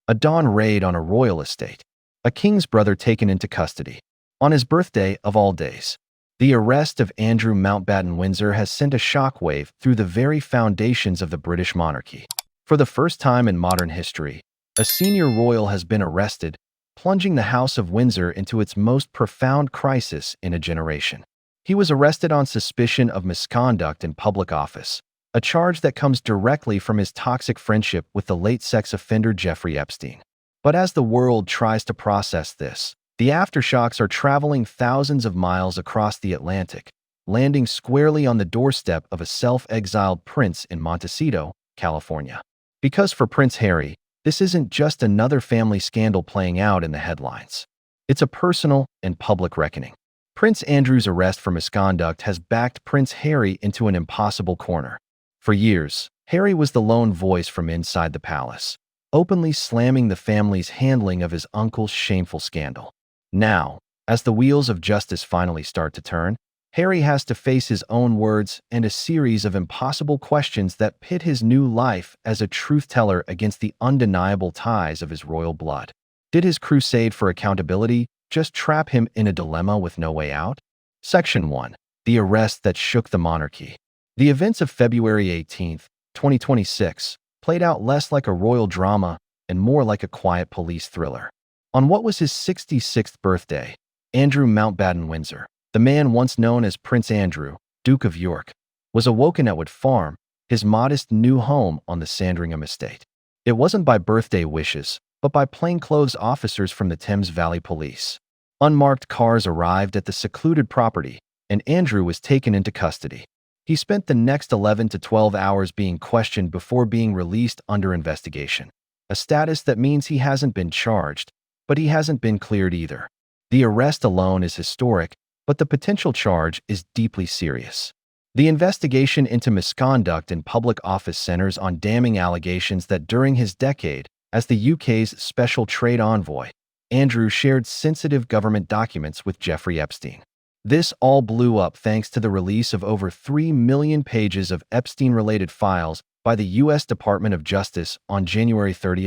A dawn raid on a royal estate. A king's brother taken into custody. On his birthday of all days. The arrest of Andrew Mountbatten Windsor has sent a shockwave through the very foundations of the British monarchy. For the first time in modern history, a senior royal has been arrested, plunging the House of Windsor into its most profound crisis in a generation. He was arrested on suspicion of misconduct in public office, a charge that comes directly from his toxic friendship with the late sex offender Jeffrey Epstein. But as the world tries to process this, the aftershocks are traveling thousands of miles across the Atlantic, landing squarely on the doorstep of a self-exiled prince in Montecito, California. Because for Prince Harry, this isn't just another family scandal playing out in the headlines. It's a personal and public reckoning. Prince Andrew's arrest for misconduct has backed Prince Harry into an impossible corner. For years, Harry was the lone voice from inside the palace, openly slamming the family's handling of his uncle's shameful scandal. Now, as the wheels of justice finally start to turn, Harry has to face his own words and a series of impossible questions that pit his new life as a truth-teller against the undeniable ties of his royal blood. Did his crusade for accountability just trap him in a dilemma with no way out? Section 1. The arrest that shook the monarchy. The events of February 18, 2026, played out less like a royal drama and more like a quiet police thriller. On what was his 66th birthday, Andrew Mountbatten Windsor, the man once known as Prince Andrew, Duke of York, was awoken at Wood Farm, his modest new home on the Sandringham estate. It wasn't by birthday wishes, but by plainclothes officers from the Thames Valley Police. Unmarked cars arrived at the secluded property, and Andrew was taken into custody. He spent the next 11 to 12 hours being questioned before being released under investigation, a status that means he hasn't been charged, but he hasn't been cleared either. The arrest alone is historic, but the potential charge is deeply serious. The investigation into misconduct in public office centers on damning allegations that during his decade as the UK's special trade envoy, Andrew shared sensitive government documents with Jeffrey Epstein. This all blew up thanks to the release of over 3 million pages of Epstein-related files by the U.S. Department of Justice on January 30,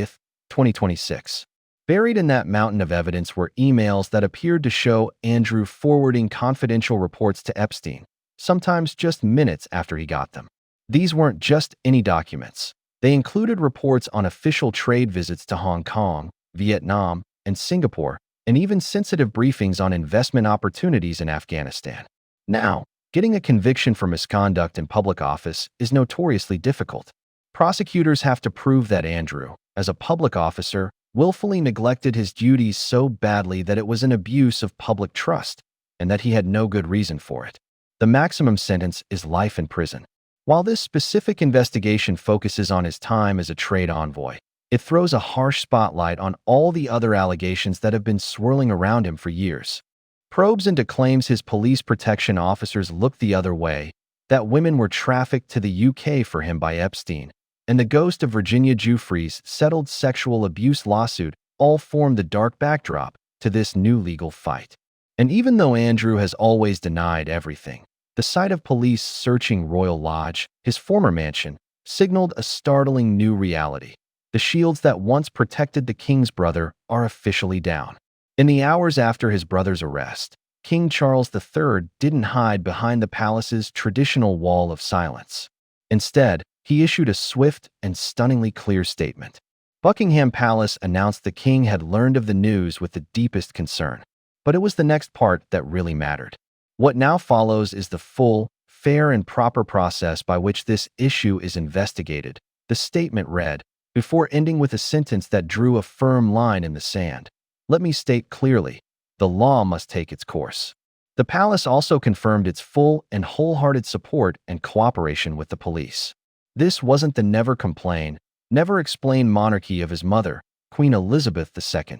2026. Buried in that mountain of evidence were emails that appeared to show Andrew forwarding confidential reports to Epstein, sometimes just minutes after he got them. These weren't just any documents. They included reports on official trade visits to Hong Kong, Vietnam, and Singapore, and even sensitive briefings on investment opportunities in Afghanistan. Now, getting a conviction for misconduct in public office is notoriously difficult. Prosecutors have to prove that Andrew, as a public officer, willfully neglected his duties so badly that it was an abuse of public trust, and that he had no good reason for it. The maximum sentence is life in prison. While this specific investigation focuses on his time as a trade envoy, it throws a harsh spotlight on all the other allegations that have been swirling around him for years. Probes into claims his police protection officers looked the other way, that women were trafficked to the UK for him by Epstein, and the ghost of Virginia Giuffre's settled sexual abuse lawsuit all formed the dark backdrop to this new legal fight. And even though Andrew has always denied everything, the sight of police searching Royal Lodge, his former mansion, signaled a startling new reality. The shields that once protected the king's brother are officially down. In the hours after his brother's arrest, King Charles III didn't hide behind the palace's traditional wall of silence. Instead, he issued a swift and stunningly clear statement. Buckingham Palace announced the king had learned of the news with the deepest concern. But it was the next part that really mattered. What now follows is the full, fair, and proper process by which this issue is investigated, the statement read, before ending with a sentence that drew a firm line in the sand. Let me state clearly, the law must take its course. The palace also confirmed its full and wholehearted support and cooperation with the police. This wasn't the never complain, never explain monarchy of his mother, Queen Elizabeth II.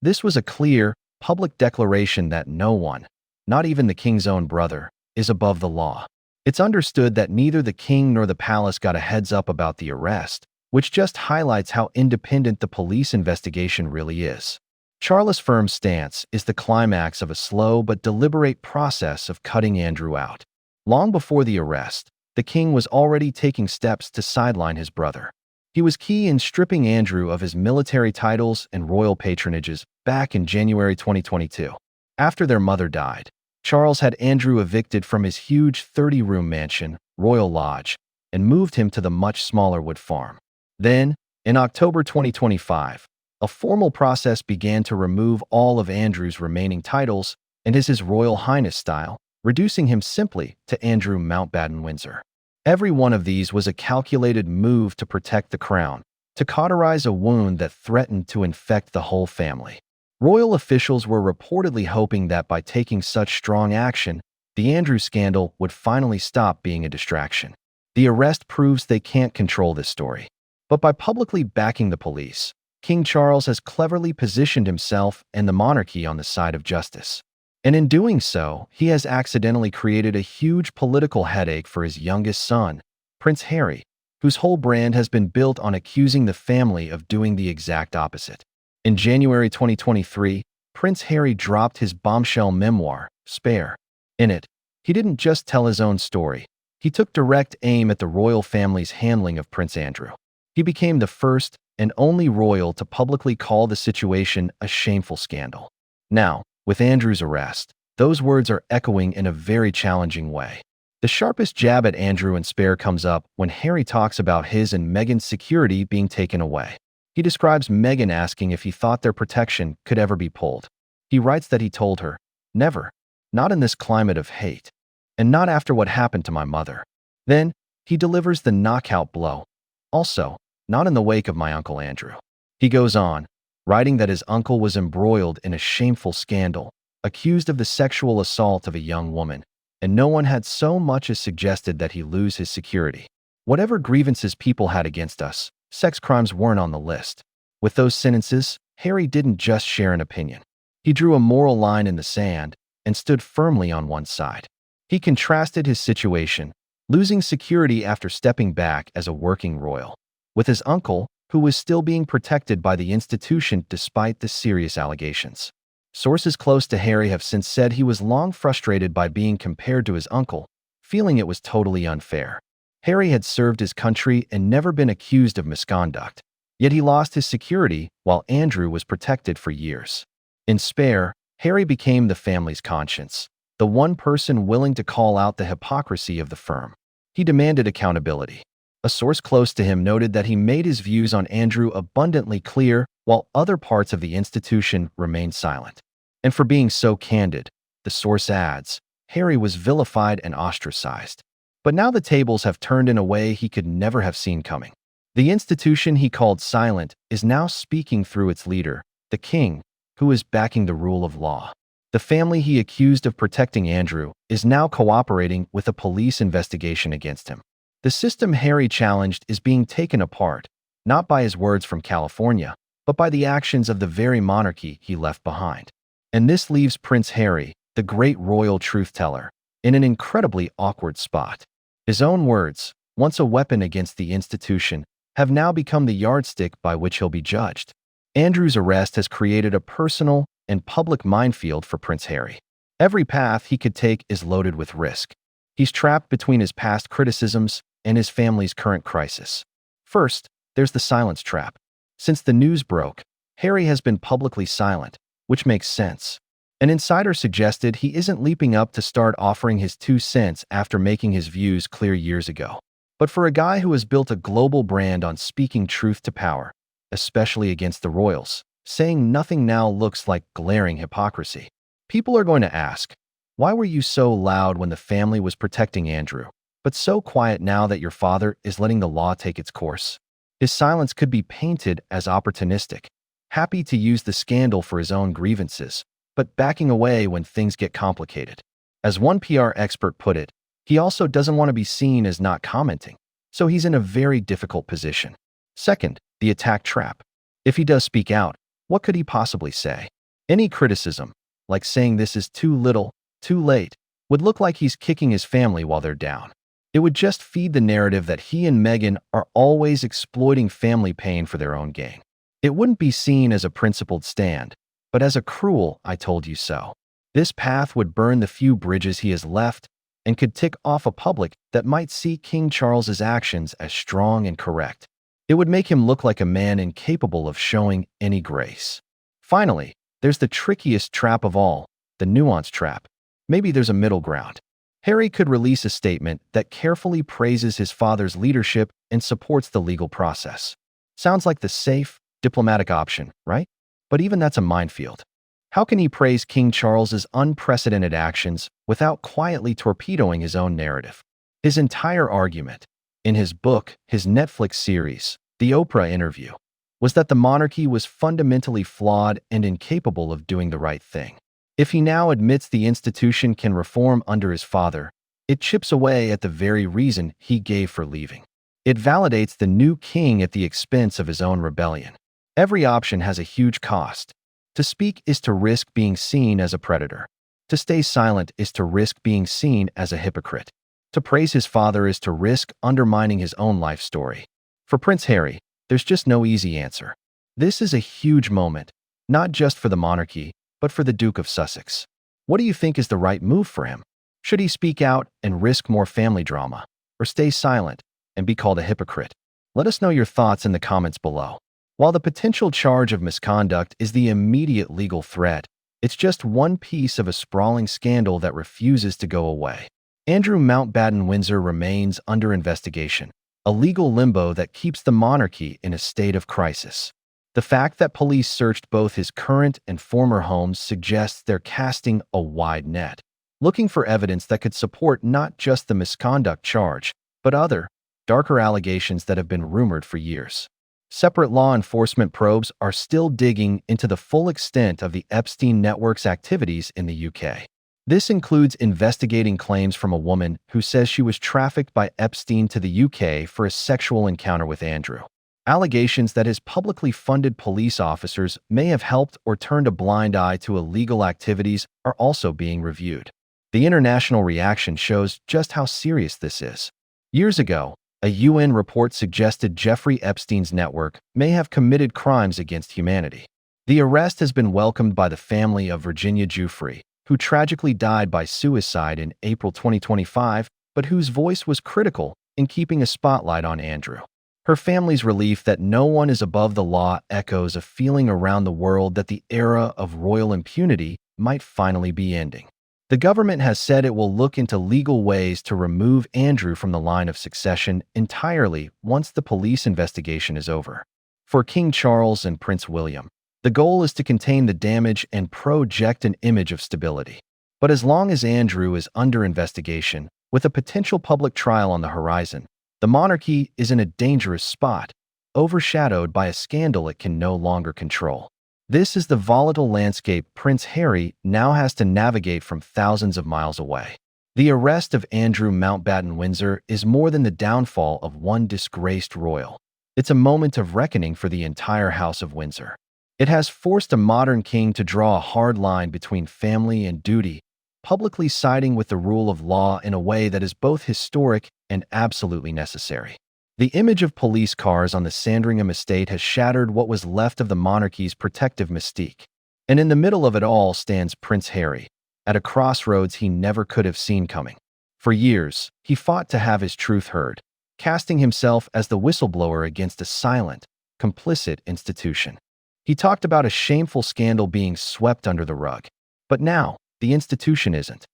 This was a clear, public declaration that no one, not even the king's own brother, is above the law. It's understood that neither the king nor the palace got a heads up about the arrest, which just highlights how independent the police investigation really is. Charles' firm stance is the climax of a slow but deliberate process of cutting Andrew out. Long before the arrest, the king was already taking steps to sideline his brother. He was key in stripping Andrew of his military titles and royal patronages back in January 2022. After their mother died, Charles had Andrew evicted from his huge 30-room mansion, Royal Lodge, and moved him to the much smaller Wood Farm. Then, in October 2025, a formal process began to remove all of Andrew's remaining titles and his Royal Highness style, reducing him simply to Andrew Mountbatten Windsor. Every one of these was a calculated move to protect the crown, to cauterize a wound that threatened to infect the whole family. Royal officials were reportedly hoping that by taking such strong action, the Andrew scandal would finally stop being a distraction. The arrest proves they can't control this story. But by publicly backing the police, King Charles has cleverly positioned himself and the monarchy on the side of justice. And in doing so, he has accidentally created a huge political headache for his youngest son, Prince Harry, whose whole brand has been built on accusing the family of doing the exact opposite. In January 2023, Prince Harry dropped his bombshell memoir, Spare. In it, he didn't just tell his own story. He took direct aim at the royal family's handling of Prince Andrew. He became the first and only royal to publicly call the situation a shameful scandal. Now, with Andrew's arrest, those words are echoing in a very challenging way. The sharpest jab at Andrew and Spare comes up when Harry talks about his and Meghan's security being taken away. He describes Meghan asking if he thought their protection could ever be pulled. He writes that he told her, "Never. Not in this climate of hate. And not after what happened to my mother." Then, he delivers the knockout blow. "Also, not in the wake of my Uncle Andrew." He goes on, writing that his uncle was embroiled in a shameful scandal, accused of the sexual assault of a young woman, and no one had so much as suggested that he lose his security. Whatever grievances people had against us, sex crimes weren't on the list. With those sentences, Harry didn't just share an opinion. He drew a moral line in the sand and stood firmly on one side. He contrasted his situation, losing security after stepping back as a working royal, with his uncle, who was still being protected by the institution despite the serious allegations. Sources close to Harry have since said he was long frustrated by being compared to his uncle, feeling it was totally unfair. Harry had served his country and never been accused of misconduct, yet he lost his security while Andrew was protected for years. In Spare, Harry became the family's conscience, the one person willing to call out the hypocrisy of the firm. He demanded accountability. A source close to him noted that he made his views on Andrew abundantly clear while other parts of the institution remained silent. And for being so candid, the source adds, Harry was vilified and ostracized. But now the tables have turned in a way he could never have seen coming. The institution he called silent is now speaking through its leader, the king, who is backing the rule of law. The family he accused of protecting Andrew is now cooperating with a police investigation against him. The system Harry challenged is being taken apart, not by his words from California, but by the actions of the very monarchy he left behind. And this leaves Prince Harry, the great royal truth-teller, in an incredibly awkward spot. His own words, once a weapon against the institution, have now become the yardstick by which he'll be judged. Andrew's arrest has created a personal and public minefield for Prince Harry. Every path he could take is loaded with risk. He's trapped between his past criticisms and his family's current crisis. First, there's the silence trap. Since the news broke, Harry has been publicly silent, which makes sense. An insider suggested he isn't leaping up to start offering his 2 cents after making his views clear years ago. But for a guy who has built a global brand on speaking truth to power, especially against the royals, saying nothing now looks like glaring hypocrisy. People are going to ask, why were you so loud when the family was protecting Andrew, but so quiet now that your father is letting the law take its course? His silence could be painted as opportunistic, happy to use the scandal for his own grievances, but backing away when things get complicated. As one PR expert put it, he also doesn't want to be seen as not commenting, so he's in a very difficult position. Second, the attack trap. If he does speak out, what could he possibly say? Any criticism, like saying this is too little, too late, would look like he's kicking his family while they're down. It would just feed the narrative that he and Meghan are always exploiting family pain for their own gain. It wouldn't be seen as a principled stand, but as a cruel "I told you so." This path would burn the few bridges he has left and could tick off a public that might see King Charles's actions as strong and correct. It would make him look like a man incapable of showing any grace. Finally, there's the trickiest trap of all, the nuance trap. Maybe there's a middle ground. Harry could release a statement that carefully praises his father's leadership and supports the legal process. Sounds like the safe, diplomatic option, right? But even that's a minefield. How can he praise King Charles's unprecedented actions without quietly torpedoing his own narrative? His entire argument, in his book, his Netflix series, The Oprah Interview, was that the monarchy was fundamentally flawed and incapable of doing the right thing. If he now admits the institution can reform under his father, it chips away at the very reason he gave for leaving. It validates the new king at the expense of his own rebellion. Every option has a huge cost. To speak is to risk being seen as a predator. To stay silent is to risk being seen as a hypocrite. To praise his father is to risk undermining his own life story. For Prince Harry, there's just no easy answer. This is a huge moment, not just for the monarchy, but for the Duke of Sussex. What do you think is the right move for him? Should he speak out and risk more family drama, or stay silent and be called a hypocrite? Let us know your thoughts in the comments below. While the potential charge of misconduct is the immediate legal threat, it's just one piece of a sprawling scandal that refuses to go away. Andrew Mountbatten-Windsor remains under investigation, a legal limbo that keeps the monarchy in a state of crisis. The fact that police searched both his current and former homes suggests they're casting a wide net, looking for evidence that could support not just the misconduct charge, but other, darker allegations that have been rumored for years. Separate law enforcement probes are still digging into the full extent of the Epstein network's activities in the UK. This includes investigating claims from a woman who says she was trafficked by Epstein to the UK for a sexual encounter with Andrew. Allegations that his publicly funded police officers may have helped or turned a blind eye to illegal activities are also being reviewed. The international reaction shows just how serious this is. Years ago, a UN report suggested Jeffrey Epstein's network may have committed crimes against humanity. The arrest has been welcomed by the family of Virginia Giuffre, who tragically died by suicide in April 2025, but whose voice was critical in keeping a spotlight on Andrew. Her family's relief that no one is above the law echoes a feeling around the world that the era of royal impunity might finally be ending. The government has said it will look into legal ways to remove Andrew from the line of succession entirely once the police investigation is over. For King Charles and Prince William, the goal is to contain the damage and project an image of stability. But as long as Andrew is under investigation, with a potential public trial on the horizon, the monarchy is in a dangerous spot, overshadowed by a scandal it can no longer control. This is the volatile landscape Prince Harry now has to navigate from thousands of miles away. The arrest of Andrew Mountbatten-Windsor is more than the downfall of one disgraced royal. It's a moment of reckoning for the entire House of Windsor. It has forced a modern king to draw a hard line between family and duty, publicly siding with the rule of law in a way that is both historic and absolutely necessary. The image of police cars on the Sandringham estate has shattered what was left of the monarchy's protective mystique. And in the middle of it all stands Prince Harry, at a crossroads he never could have seen coming. For years, he fought to have his truth heard, casting himself as the whistleblower against a silent, complicit institution. He talked about a shameful scandal being swept under the rug. But now, the institution isn't.